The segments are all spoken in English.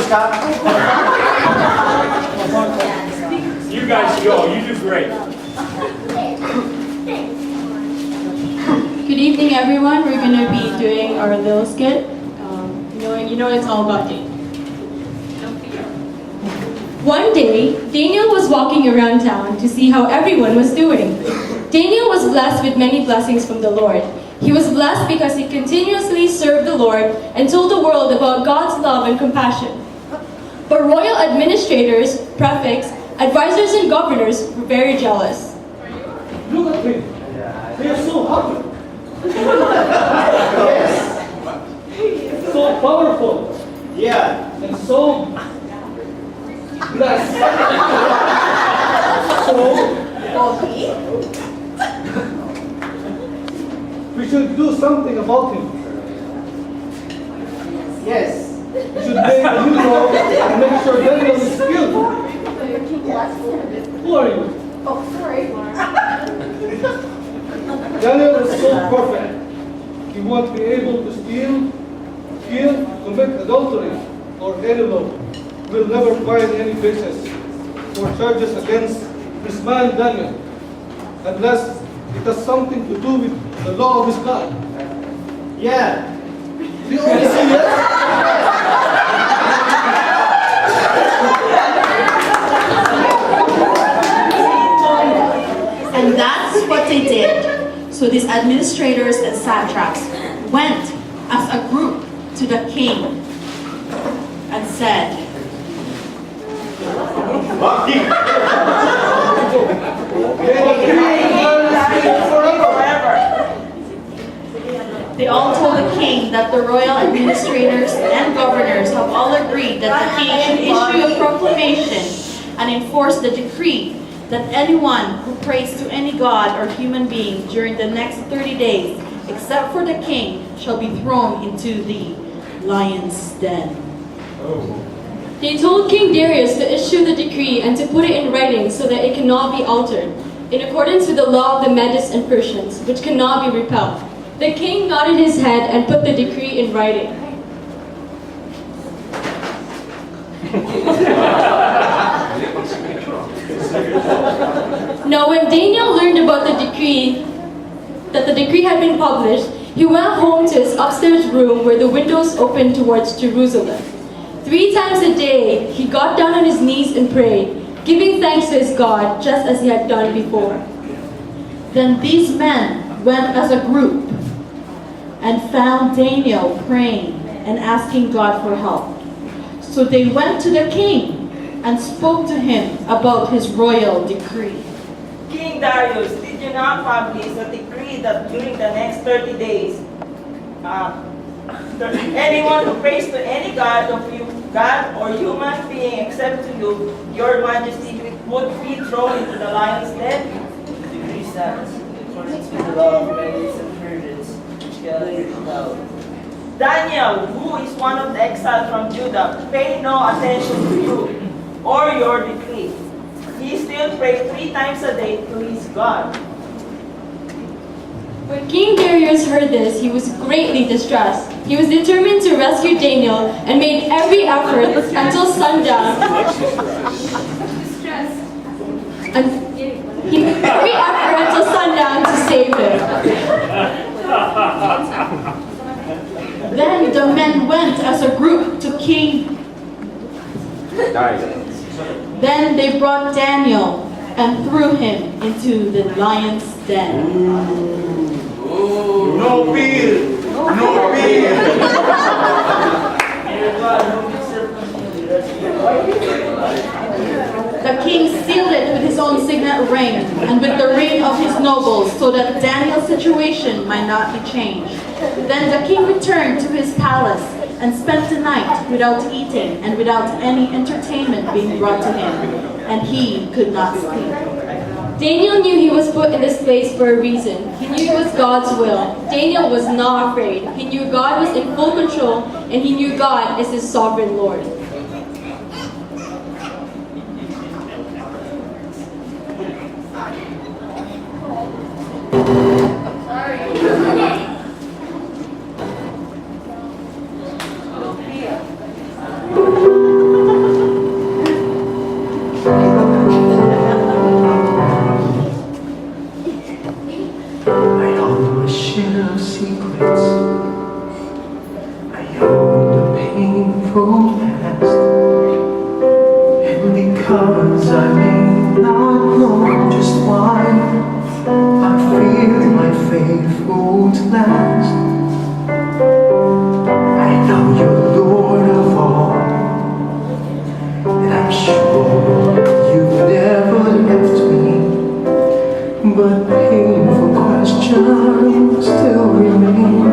You guys go. You do great. Good evening, everyone. We're going to be doing our little skit. You know it's all about Daniel. One day, Daniel was walking around town to see how everyone was doing. Daniel was blessed with many blessings from the Lord. He was blessed because he continuously served the Lord and told the world about God's love and compassion. But royal administrators, prefects, advisors, and governors were very jealous. Look at them. They are so happy. So powerful. Yeah. And so blessed. So we should do something about him. Yes. We should make a new law and make sure Daniel is killed. Who are you? Oh, sorry. Daniel is so perfect. He won't be able to steal, kill, commit adultery, or any law. Will never find any basis for charges against this man Daniel, unless it has something to do with the law of his God. Yeah. The only say yes? And that's what they did. So these administrators and satraps went as a group to the king and said, they all told the king that the royal administrators and governors have all agreed that the king should issue a proclamation and enforce the decree that anyone who prays to any god or human being during the next 30 days, except for the king, shall be thrown into the lion's den. They told King Darius to issue the decree and to put it in writing so that it cannot be altered, in accordance with the law of the Medes and Persians, which cannot be repelled. The king nodded his head and put the decree in writing. Now when Daniel learned about the decree, that the decree had been published, he went home to his upstairs room where the windows opened towards Jerusalem. 3 times a day, he got down on his knees and prayed, giving thanks to his God, just as he had done before. Then these men went as a group and found Daniel praying and asking God for help. So they went to the king and spoke to him about his royal decree. King Darius, did you not publish a decree that during the next 30 days, anyone who prays to any god or human being except to you, your majesty, would be thrown into the lion's den? The decree says, according to the law of Medes and Persians, which cannot be repelled. Daniel, who is one of the exiles from Judah, paid no attention to you or your decree. He still prayed 3 times a day to his God. When King Darius heard this, he was greatly distressed. He was determined to rescue Daniel and made every effort until sundown. He made every effort until sundown to save him. Then the men went as a group to King. Then they brought Daniel and threw him into the lion's den. No fear. No fear. The king sealed it with his own signet ring and with the ring of his nobles so that Daniel's situation might not be changed. Then the king returned to his palace and spent the night without eating and without any entertainment being brought to him, and he could not sleep. Daniel knew he was put in this place for a reason. He knew it was God's will. Daniel was not afraid. He knew God was in full control, and he knew God is his sovereign Lord. Sorry. painful past. And because I may not know just why, I fear my faith won't last. I know you're Lord of all, and I'm sure you've never left me. But painful questions still remain.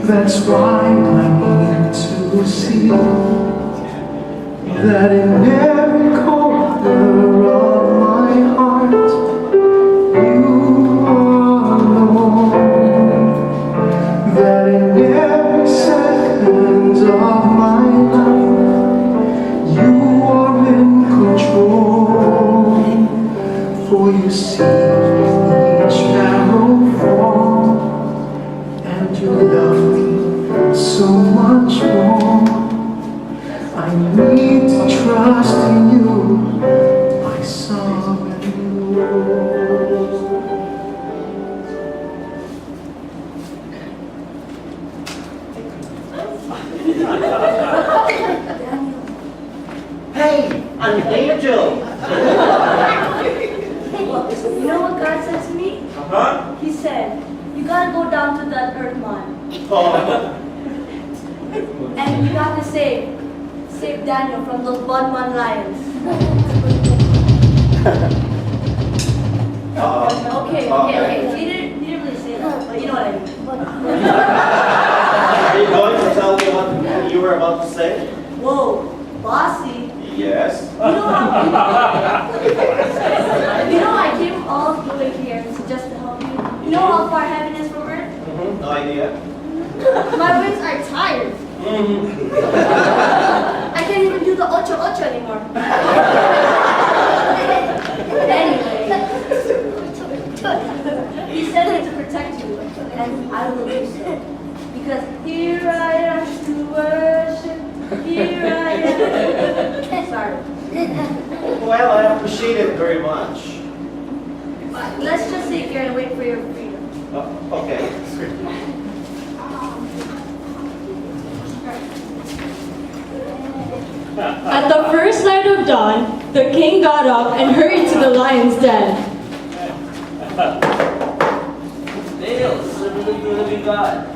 That's why I need to see that in every corner of my heart you are Lord. That in every second of my life you are in control. For you see each sparrow fall, and you love me so much more. I need to trust in you, my sovereign Lord. Hey, an angel. You know what God said to me? Huh? He said, you gotta go down to that earth mine Oh. and you have to save Daniel from those Bodman lions. Okay. He didn't really say that, but you know what I mean. Are you going to tell me what you were about to say? Whoa, bossy. Yes. You know I came all the way here just to help you. You know how far heaven is from earth? No idea. My wings are tired. I can't even do the ocho anymore. Anyway, he said to protect you, and I will do so. Because here I am to worship, here I am. Sorry. Well, I appreciate it very much. Let's just sit here and wait for your freedom. Okay. At the first light of dawn, the king got up and hurried to the lion's den. Daniel, servant of the living God.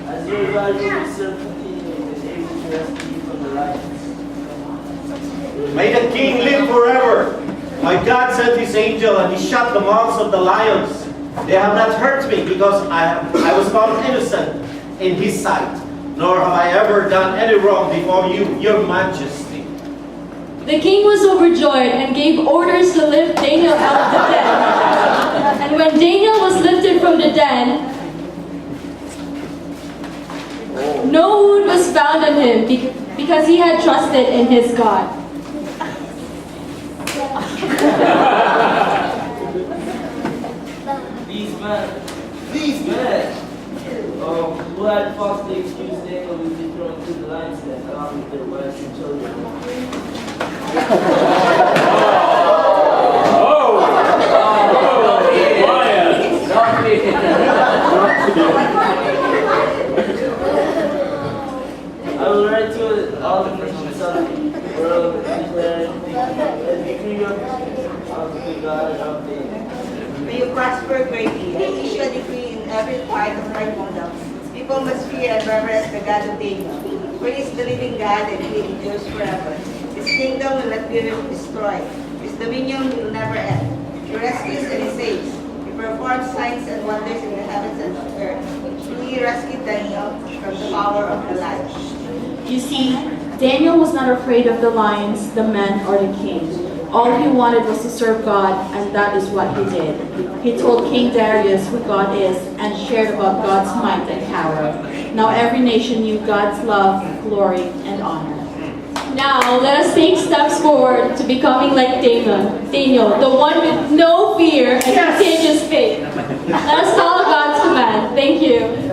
As your God, you will serve continually and able to rescue you from the lions. May the king live forever. My God sent his angel and he shut the mouths of the lions. They have not hurt me because I was found innocent in his sight, nor have I ever done any wrong before you, your majesty. The king was overjoyed and gave orders to lift Daniel out of the den. And when Daniel was lifted from the den, no wound was found on him because he had trusted in his God. These men, who had falsely accused Daniel will be thrown into the lion's den along with their wives and children. I will write to all the nations of the world and declare the decree of the God of Daniel. May you prosper greatly and issue a decree in every part of our kingdom. People must fear and reverence the God of Daniel, for he is the living God and he endures forever. His kingdom will not be destroyed. His dominion will never end. He rescues and he saves. He performs signs and wonders in the heavens and on earth. He rescued Daniel from the power of the lion. You see, Daniel was not afraid of the lions, the men, or the king. All he wanted was to serve God, and that is what he did. He told King Darius who God is and shared about God's might and power. Now every nation knew God's love, glory, and honor. Now, let us take steps forward to becoming like Daniel, the one with no fear and contagious faith. Let us follow God's command. Thank you.